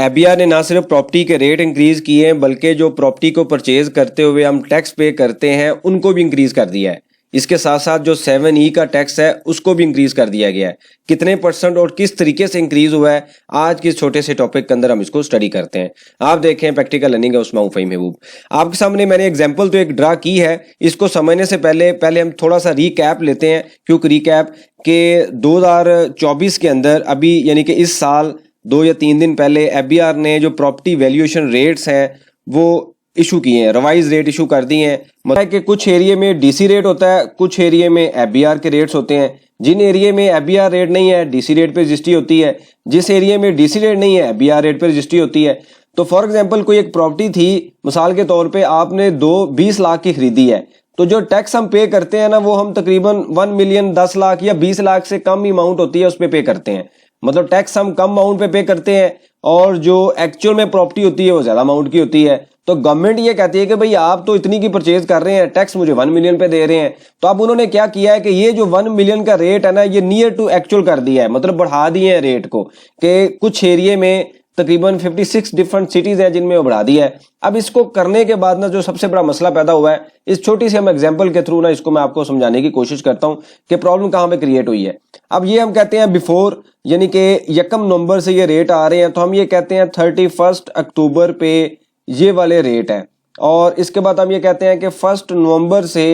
एबीआर ने ना सिर्फ प्रॉपर्टी के रेट इंक्रीज किए हैं बल्कि जो प्रॉपर्टी को परचेज करते हुए हम टैक्स पे करते हैं उनको भी इंक्रीज कर दिया है। इसके साथ साथ जो 7E का टैक्स है उसको भी इंक्रीज कर दिया गया है। कितने % और किस तरीके से इंक्रीज हुआ है, आज के छोटे से टॉपिक के अंदर हम इसको स्टडी करते हैं। आप देखें प्रैक्टिकल लर्निंग है उसमें फ़हीम महबूब। आपके सामने मैंने एग्जांपल तो एक ड्रा की है, इसको समझने से पहले हम थोड़ा सा रिकैप लेते हैं। क्योंकि रिकैप के 2024 के अंदर अभी यानी कि इस साल 2 या 3 दिन पहले एबीआर ने जो प्रॉपर्टी वैल्यूएशन रेट्स हैं वो इशू किए हैं, रिवाइज रेट इशू कर दिए हैं। मतलब कि कुछ एरिया में डीसी रेट होता है, कुछ एरिया में एबीआर के रेट्स होते हैं। जिन एरिया में एबीआर रेट नहीं है डीसी रेट पे रजिस्ट्री होती है, जिस एरिया में डीसी रेट नहीं है एबीआर रेट पे रजिस्ट्री होती है। तो फॉर एग्जांपल कोई एक प्रॉपर्टी थी, मिसाल के तौर पे आपने 20 लाख की खरीदी है, तो जो टैक्स हम पे करते हैं ना वो हम तकरीबन 1 मिलियन 10 लाख या 20 लाख से कम अमाउंट होती है उस पर पे करते हैं। मतलब टैक्स हम कम अमाउंट पे करते हैं और जो एक्चुअल में प्रॉपर्टी होती है वो ज्यादा अमाउंट की होती है। तो गवर्नमेंट ये कहती है कि भाई आप तो इतनी की परचेज कर रहे हैं, टैक्स मुझे 1 मिलियन पे दे रहे हैं। तो अब उन्होंने क्या किया है कि ये जो 1 मिलियन का रेट है ना ये नियर टू एक्चुअल कर दिया है, मतलब बढ़ा दिए हैं रेट को, कि कुछ एरिया में तकरीबन 56 डिफरेंट सिटीज है जिनमें वो बढ़ा दिया है। अब इसको करने के बाद ना जो सबसे बड़ा मसला पैदा हुआ है, इस छोटी सी हम एग्जांपल के थ्रू ना इसको मैं आपको समझाने की कोशिश करता हूं कि प्रॉब्लम कहां पे क्रिएट हुई है। अब ये हम कहते हैं बिफोर यानी कि 1 नवंबर से ये रेट आ रहे हैं, तो हम ये कहते हैं 31 अक्टूबर पे ये वाले रेट हैं, और इसके बाद हम ये कहते हैं कि 1 नवंबर से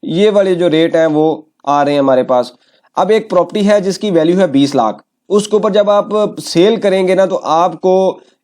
ये वाले जो रेट हैं वो आ रहे हैं हमारे पास। अब एक प्रॉपर्टी है जिसकी वैल्यू है 20 लाख, उसके ऊपर जब आप सेल करेंगे ना तो आपको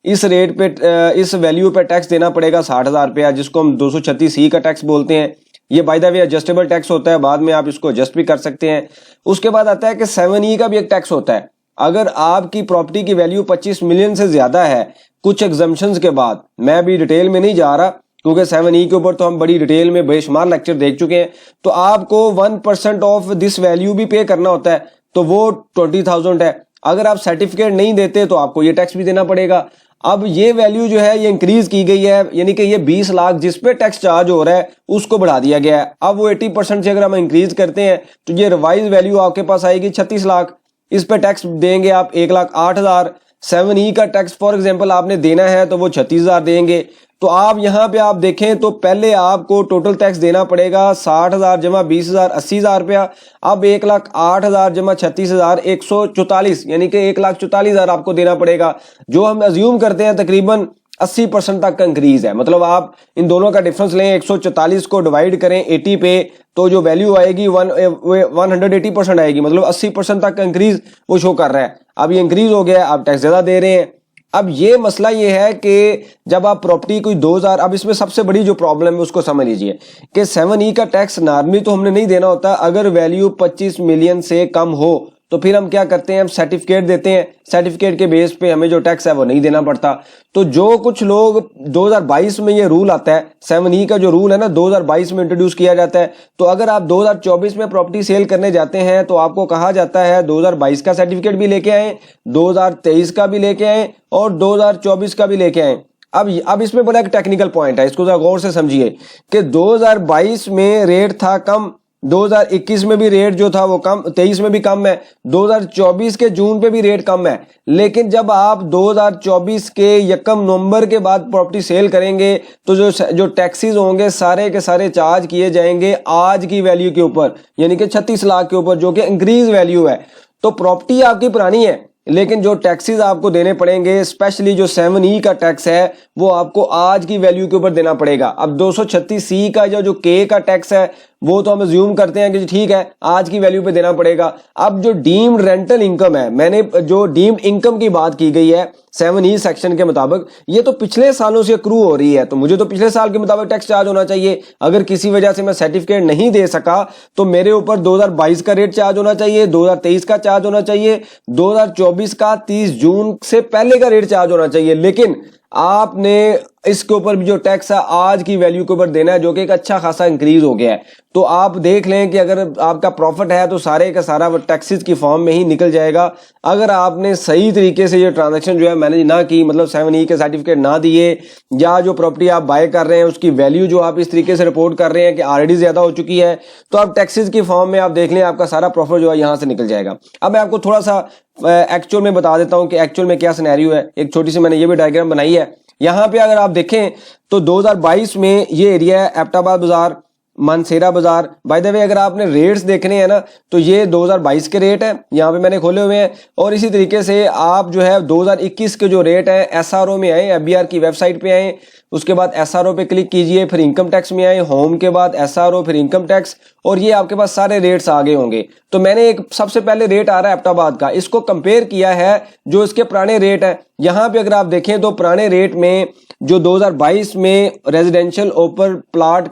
इस रेट पे इस वैल्यू पे टैक्स देना पड़ेगा 60,000 रुपया, जिसको हम 236E का टैक्स बोलते हैं। ये by the way adjustable tax होता है, बाद में आप इसको एडजस्ट भी कर सकते हैं। उसके बाद आता है कि 7E का भी एक टैक्स होता है। अगर आपकी प्रॉपर्टी की वैल्यू 25 मिलियन से ज्यादा है, कुछ एग्जम्पशंस के बाद, मैं अभी डिटेल में नहीं जा रहा क्योंकि 7E के ऊपर तो हम बड़ी डिटेल में बेशुमार लेक्चर देख चुके हैं, तो आपको 1% ऑफ दिस वैल्यू भी पे करना होता है, तो वो 20,000 है। अगर आप सर्टिफिकेट नहीं देते तो आपको ये टैक्स भी देना पड़ेगा। अब ये वैल्यू जो है ये इंक्रीज की गई है, यानी कि ये 20 लाख जिस पे टैक्स चार्ज हो रहा है उसको बढ़ा दिया गया है। अब वो 80% से अगर हम इंक्रीज करते हैं तो ये रिवाइज वैल्यू आपके पास आएगी 36 लाख। इस पे टैक्स देंगे आप 1,08,000। 7E का टैक्स फॉर एग्जांपल आपने देना है तो वो 36,000 देंगे। तो आप यहाँ पे आप देखें तो पहले आपको टोटल टैक्स देना पड़ेगा 60,000 जमा 20,000 80,000 रुपया। अब 1,08,000 जमा 36,000 144, यानी कि 1,44,000 आपको देना पड़ेगा, जो हम अज्यूम करते हैं तकरीबन 80% तक का इंक्रीज है। मतलब आप इन दोनों का डिफरेंस लें, 144 को डिवाइड करें 80 पे, तो जो वैल्यू आएगी 180% आएगी, मतलब 80% तक का इंक्रीज वो शो कर रहा है। अब ये इंक्रीज हो गया, आप टैक्स ज्यादा दे रहे हैं। अब ये मसला ये है कि जब आप प्रॉपर्टी कोई 2000, अब इसमें सबसे बड़ी जो प्रॉब्लम है उसको समझ लीजिए कि 7E का टैक्स नॉर्मली तो हमने नहीं देना होता। अगर वैल्यू 25 मिलियन से कम हो तो फिर हम क्या करते हैं, हम सर्टिफिकेट देते हैं, सर्टिफिकेट के बेस पे हमें जो टैक्स है वो नहीं देना पड़ता। तो जो कुछ लोग 2022 में ये रूल आता है, 7E का जो रूल है ना 2022 में इंट्रोड्यूस किया जाता है, तो अगर आप 2024 में प्रॉपर्टी सेल करने जाते हैं तो आपको कहा जाता है 2022 का सर्टिफिकेट भी लेके आए, 2023 का भी लेके आए और 2024 का भी लेके आए। अब इसमें बड़ा एक टेक्निकल पॉइंट है, इसको जरा गौर से समझिए कि 2022 में रेट था कम, 2021 में भी रेट जो था वो कम, 23 में भी कम है, 2024 के जून पे भी रेट कम है। लेकिन जब आप 2024 के 1 नवंबर के बाद प्रॉपर्टी सेल करेंगे तो जो टैक्सेस होंगे सारे के सारे चार्ज किए जाएंगे आज की वैल्यू के ऊपर, यानी कि 36 लाख के ऊपर, जो कि इंक्रीज वैल्यू है। तो प्रॉपर्टी आपकी पुरानी है लेकिन जो टैक्सेस आपको देने पड़ेंगे, स्पेशली जो 7E का टैक्स है वो आपको आज की वैल्यू के ऊपर देना पड़ेगा। अब 236C का जो K का टैक्स है वो तो हम अज्यूम करते हैं कि ठीक है आज की वैल्यू पे देना पड़ेगा। अब जो डीम्ड रेंटल इनकम है, मैंने जो डीम्ड इनकम की बात की गई है 7E सेक्शन के मुताबिक, ये तो पिछले सालों से अक्रू हो रही है, तो मुझे तो पिछले साल के मुताबिक टैक्स चार्ज होना चाहिए। अगर किसी वजह से मैं सर्टिफिकेट नहीं दे सका तो मेरे ऊपर 2022 का रेट चार्ज होना चाहिए, 2023 का चार्ज होना चाहिए, 2024 का 30 जून से पहले का रेट चार्ज होना चाहिए। लेकिन आपने इसके ऊपर भी जो टैक्स है आज की वैल्यू के ऊपर देना है, जो कि एक अच्छा खासा इंक्रीज हो गया है। तो आप देख लें कि अगर आपका प्रॉफिट है तो सारे का सारा वो टैक्सेस की फॉर्म में ही निकल जाएगा। अगर आपने सही तरीके से ये ट्रांजैक्शन जो है मैनेज ना की, मतलब 7E के सर्टिफिकेट ना दिए, या जो प्रॉपर्टी आप बाय कर रहे हैं उसकी वैल्यू जो आप इस तरीके से रिपोर्ट कर रहे हैं कि ऑलरेडी ज्यादा हो चुकी है, तो आप टैक्सेस की फॉर्म में आप देख लें आपका सारा प्रॉफिट जो है यहाँ से निकल जाएगा। अब मैं आपको थोड़ा सा एक्चुअल में बता देता हूं कि एक्चुअल में क्या सिनेरियो है। एक छोटी सी मैंने ये भी डायग्राम बनाई है। यहाँ पे अगर आप देखें तो 2022 में ये एरिया है एबटाबाद बाजार, मानसेरा बाजार। बाय द वे अगर आपने रेट्स देखने हैं ना तो ये 2022 के रेट हैं, यहाँ पे मैंने खोले हुए हैं। और इसी तरीके से आप जो है 2021 के जो रेट हैं एसआरओ में आए, एफबीआर की वेबसाइट पे आए, उसके बाद एसआरओ पे क्लिक कीजिए, फिर इनकम टैक्स में आए, होम के बाद एसआरओ, फिर इनकम टैक्स, और ये आपके पास सारे रेट्स आगे होंगे। तो मैंने एक सबसे पहले रेट आ रहा है एबटाबाद का, इसको कंपेयर किया है जो इसके पुराने रेट है। यहाँ पे अगर आप देखें तो पुराने रेट में जो 2022 में रेजिडेंशियल ओपन प्लाट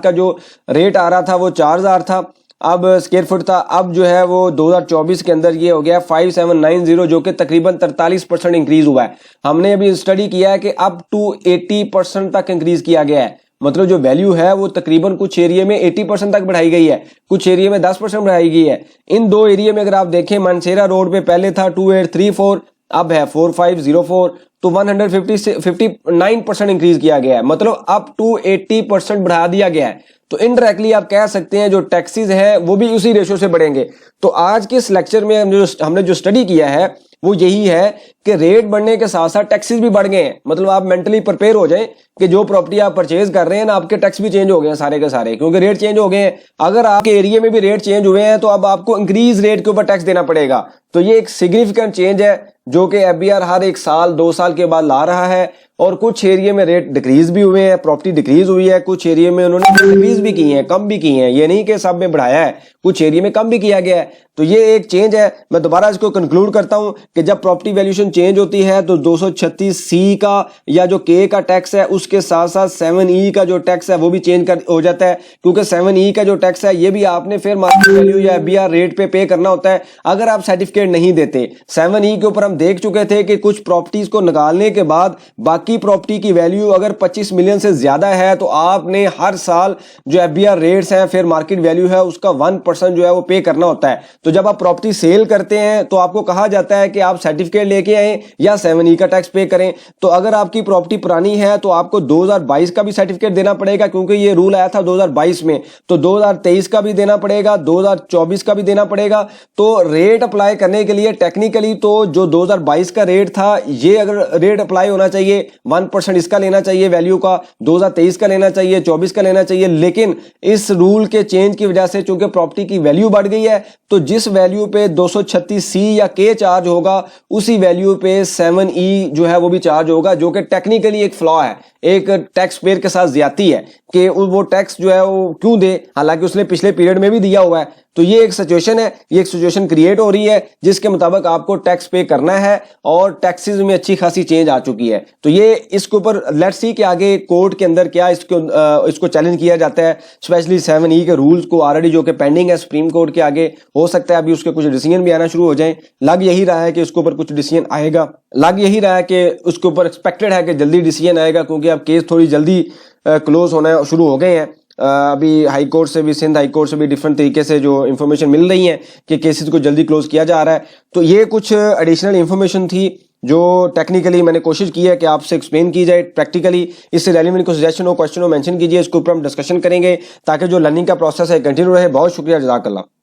का जो रेट आ रहा था वो 4000 था, अब स्क्वायर फुट था। अब जो है वो 2024 के अंदर ये हो गया 5790, जो कि तकरीबन 43% इंक्रीज हुआ है। हमने अभी स्टडी किया है कि अप टू 80% तक इंक्रीज किया गया है। मतलब जो वैल्यू है वो तकरीबन कुछ एरिया में 80% तक बढ़ाई गई है, कुछ एरिया में 10% बढ़ाई गई है। इन दो एरिया में अगर आप देखें, मानसेरा रोड पे पहले था 2834, अब है 4504, तो 159% इंक्रीज किया गया है। मतलब अप टू 80% बढ़ा दिया गया है। तो इनडायरेक्टली आप कह सकते हैं जो टैक्सेस है वो भी उसी रेशो से बढ़ेंगे। तो आज के इस लेक्चर में हमने जो स्टडी किया है वो यही है कि रेट बढ़ने के साथ साथ टैक्सेस भी बढ़ गए हैं। मतलब आप मेंटली प्रिपेयर हो जाएं कि जो प्रॉपर्टी आप परचेज कर रहे हैं ना, आपके टैक्स भी चेंज हो गए हैं सारे के सारे, क्योंकि रेट चेंज हो गए हैं। अगर आपके एरिया में भी रेट चेंज हुए हैं तो अब आपको इंक्रीज रेट के ऊपर टैक्स देना पड़ेगा। तो ये एक सिग्निफिकेंट चेंज है जो कि एफबीआर हर एक साल 2 साल के बाद ला रहा है। और कुछ एरिया में रेट डिक्रीज भी हुए हैं, प्रॉपर्टी डिक्रीज हुई है, कुछ एरिया में उन्होंने डिक्रीज भी की हैं, कम भी की हैं। ये नहीं कि सब में बढ़ाया है, कुछ एरिया में कम भी किया गया है। तो ये एक चेंज है। मैं दोबारा इसको कंक्लूड करता हूं कि जब प्रॉपर्टी वैल्यूएशन चेंज होती है तो 236C का या जो के का टैक्स है उसके साथ साथ 7E का जो टैक्स है वो भी चेंज हो जाता है, क्योंकि 7E का जो टैक्स है ये भी आपने फेयर मार्केट वैल्यू या एफबीआर रेट पे करना होता है अगर आप सर्टिफिकेट नहीं देते। 7E के ऊपर हम देख चुके थे कि कुछ प्रॉपर्टीज को निकालने के बाद बाकी प्रॉपर्टी की वैल्यू अगर 25 मिलियन से ज्यादा है तो आपने हर साल जो एफबीआर रेट्स हैं, फेयर मार्केट वैल्यू है, उसका 1% जो है वो पे करना होता है। तो जब आप प्रॉपर्टी सेल करते हैं तो आपको कहा जाता है कि आप सर्टिफिकेट लेके आए या 7E का टैक्स पे करें। तो अगर आपकी प्रॉपर्टी पुरानी है तो आपको 2022 का भी सर्टिफिकेट देना पड़ेगा, क्योंकि ये रूल आया था 2022 में। तो 2023 का भी देना पड़ेगा, 2024 का भी देना पड़ेगा। तो रेट अप्लाई करने के लिए टेक्निकली तो जो 2022 का रेट था ये अगर रेट अप्लाई होना चाहिए 1% इसका लेना चाहिए वैल्यू का, 2023 का लेना चाहिए, 24 का लेना चाहिए। लेकिन इस रूल के चेंज की वजह से चूंकि प्रॉपर्टी की वैल्यू बढ़ गई है तो जिस वैल्यू पे 236C या के चार्ज होगा उसी वैल्यू पे 7E जो है वो भी चार्ज होगा, जो कि टेक्निकली एक फ्लॉ है, एक टैक्स पेयर के साथ ज्यादती है कि वो टैक्स जो है वो क्यों दे, हालांकि उसने पिछले पीरियड में भी दिया हुआ है। तो ये एक सिचुएशन है, ये एक सिचुएशन क्रिएट हो रही है जिसके मुताबिक आपको टैक्स पे करना है और टैक्सेस में अच्छी खासी चेंज आ चुकी है। तो ये इसके ऊपर लेट्स सी कि आगे कोर्ट के अंदर क्या इसको चैलेंज किया जाता है, स्पेशली 7E के रूल्स को ऑलरेडी जो कि पेंडिंग है सुप्रीम कोर्ट के आगे। हो सकता है अभी उसके कुछ डिसीजन भी आना शुरू हो जाए, लग यही रहा है कि उसके ऊपर कुछ डिसीजन आएगा, लग यही रहा है कि उसके ऊपर एक्सपेक्टेड है कि जल्दी डिसीजन आएगा, क्योंकि अब केस थोड़ी जल्दी क्लोज होना शुरू हो गए हैं। अभी हाई कोर्ट से भी, सिंध हाई कोर्ट से भी डिफरेंट तरीके से जो इन्फॉर्मेशन मिल रही है कि केसेस को जल्दी क्लोज किया जा रहा है। तो ये कुछ एडिशनल इन्फॉर्मेशन थी जो टेक्निकली मैंने कोशिश की है कि आपसे एक्सप्लेन की जाए प्रैक्टिकली। इससे रेलेवेंट कोई सजेशन हो, क्वेश्चन हो, मेंशन कीजिए, इसके ऊपर हम डिस्कशन करेंगे ताकि जो लर्निंग का प्रोसेस है कंटिन्यू रहे। बहुत शुक्रिया, जज़ाकल्लाह।